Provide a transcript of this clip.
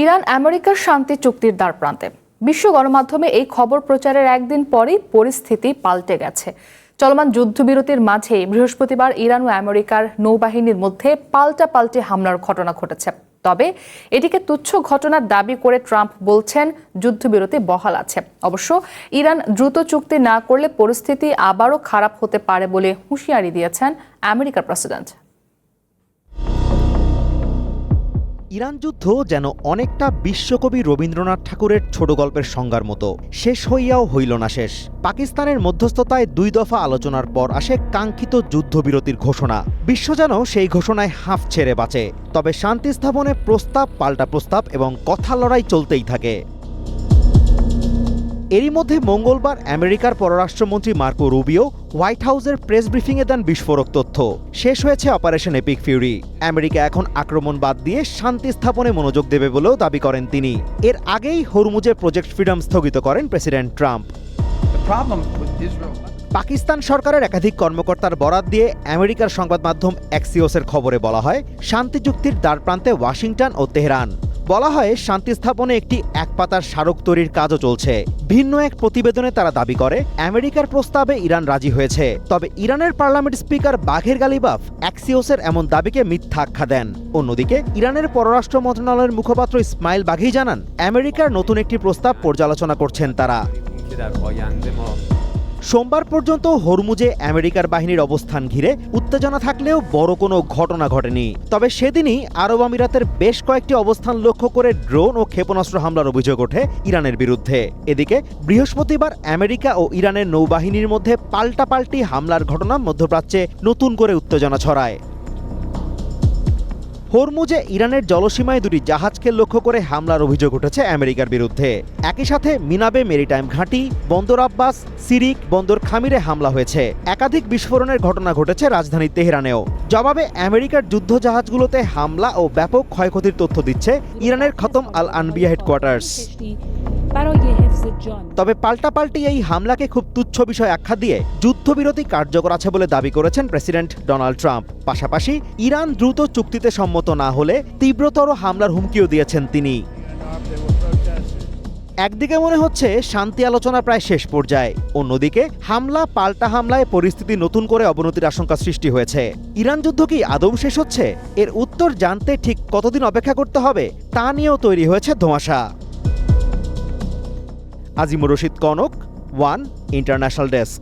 Iran আমেরিকার শান্তি চুক্তির দ্বারপ্রান্তে। বিশ্ব গণমাধ্যমে এই খবর প্রচারের একদিন পরই পরিস্থিতি পাল্টে গেছে। চলমান যুদ্ধবিরতির মাঝেই বৃহস্পতিবার ইরান ও আমেরিকার নৌবাহিনীর মধ্যে পাল্টাপাল্টি হামলার ঘটনা ঘটেছে। তবে এটিকে তুচ্ছ ঘটনার দাবি করে ট্রাম্প বলছেন যুদ্ধবিরতি বহাল আছে। অবশ্য ইরান দ্রুত চুক্তি না করলে পরিস্থিতি আবারও খারাপ হতে পারে বলে হুঁশিয়ারি দিয়েছেন আমেরিকার প্রেসিডেন্ট। ইরান যুদ্ধ যেন অনেকটা বিশ্বকবি রবীন্দ্রনাথ ঠাকুরের ছোট গল্পের সংজ্ঞার মতো, শেষ হইয়াও হইল না শেষ। পাকিস্তানের মধ্যস্থতায় 2 দফা আলোচনার পর আসে কাঙ্ক্ষিত যুদ্ধবিরতির ঘোষণা। বিশ্ব যেন সেই ঘোষণায় হাঁফ ছেড়ে বাঁচে। তবে শান্তি স্থাপনে প্রস্তাব পাল্টা প্রস্তাব এবং কথা লড়াই চলতেই থাকে। এরই মধ্যে মঙ্গলবার আমেরিকার পররাষ্ট্রমন্ত্রী মার্কো রুবিও হোয়াইট হাউসের প্রেস ব্রিফিংয়ে দেন বিস্ফোরক তথ্য। শেষ হয়েছে অপারেশন এপিক ফিউরি। আমেরিকা এখন আক্রমণ বাদ দিয়ে শান্তি স্থাপনে মনোযোগ দেবে বলেও দাবি করেন তিনি। এর আগেই হরমুজে প্রজেক্ট ফ্রিডম স্থগিত করেন প্রেসিডেন্ট ট্রাম্প। পাকিস্তান সরকারের একাধিক কর্মকর্তার বরাত দিয়ে আমেরিকার সংবাদ মাধ্যম অ্যাক্সিওসের খবরে বলা হয়, শান্তি চুক্তির দ্বারপ্রান্তে ওয়াশিংটন ও তেহরান। বলা হয়, শান্তি স্থাপনে একটি একপাতার স্মারক তৈরির কাজও চলছে। ভিন্ন এক প্রতিবেদনে তারা দাবি করে, আমেরিকার প্রস্তাবে ইরান রাজি হয়েছে। তবে ইরানের পার্লামেন্ট স্পিকার বাঘের গালিবাফ অ্যাক্সিওসের এমন দাবিকে মিথ্যা আখ্যা দেন। অন্যদিকে ইরানের পররাষ্ট্র মন্ত্রণালয়ের মুখপাত্র ইসমাইল বাঘি জানান, আমেরিকার নতুন একটি প্রস্তাব পর্যালোচনা করছেন তারা। সোমবার পর্যন্ত হরমুজে আমেরিকার বাহিনীর অবস্থান ঘিরে উত্তেজনা থাকলেও বড় কোনো ঘটনা ঘটেনি। তবে সেদিনই আরব আমিরাতের বেশ কয়েকটি অবস্থান লক্ষ্য করে ড্রোন ও ক্ষেপণাস্ত্র হামলার অভিযোগ ওঠে ইরানের বিরুদ্ধে। এদিকে বৃহস্পতিবার আমেরিকা ও ইরানের নৌবাহিনীর মধ্যে পাল্টাপাল্টি হামলার ঘটনা মধ্যপ্রাচ্যে নতুন করে উত্তেজনা ছড়ায়। হরমুজে ইরানের জলসীমায় 2টি জাহাজকে লক্ষ্য করে হামলার অভিযোগ উঠেছে আমেরিকার বিরুদ্ধে। একই সাথে মিনাবে মেরিটাইম ঘাঁটি, বন্দর আব্বাস, সিরিক, বন্দর খামিরে হামলা হয়েছে। একাধিক বিস্ফোরণের ঘটনা ঘটেছে রাজধানী তেহরানেও। জবাবে আমেরিকার যুদ্ধ জাহাজগুলোতে হামলা ও ব্যাপক ক্ষয়ক্ষতির তথ্য দিচ্ছে ইরানের খতম আল আনবিয়া হেডকোয়ার্টার্স। তবে পাল্টাপাল্টি এই হামলাকে খুব তুচ্ছ বিষয় আখ্যা দিয়ে যুদ্ধবিরতি কার্যকর আছে বলে দাবি করেছেন প্রেসিডেন্ট ডোনাল্ড ট্রাম্প। পাশাপাশি ইরান দ্রুত চুক্তিতে সম্মত না হলে তীব্রতর হামলার হুমকিও দিয়েছেন তিনি। একদিকে মনে হচ্ছে শান্তি আলোচনা প্রায় শেষ পর্যায়ে, অন্যদিকে হামলা পাল্টা হামলায় পরিস্থিতি নতুন করে অবনতির আশঙ্কা সৃষ্টি হয়েছে। ইরান যুদ্ধ কি আদৌ শেষ হচ্ছে? এর উত্তর জানতে ঠিক কতদিন অপেক্ষা করতে হবে তা নিয়েও তৈরি হয়েছে ধোঁয়াশা। Azimur Rashid Kanak, one international desk.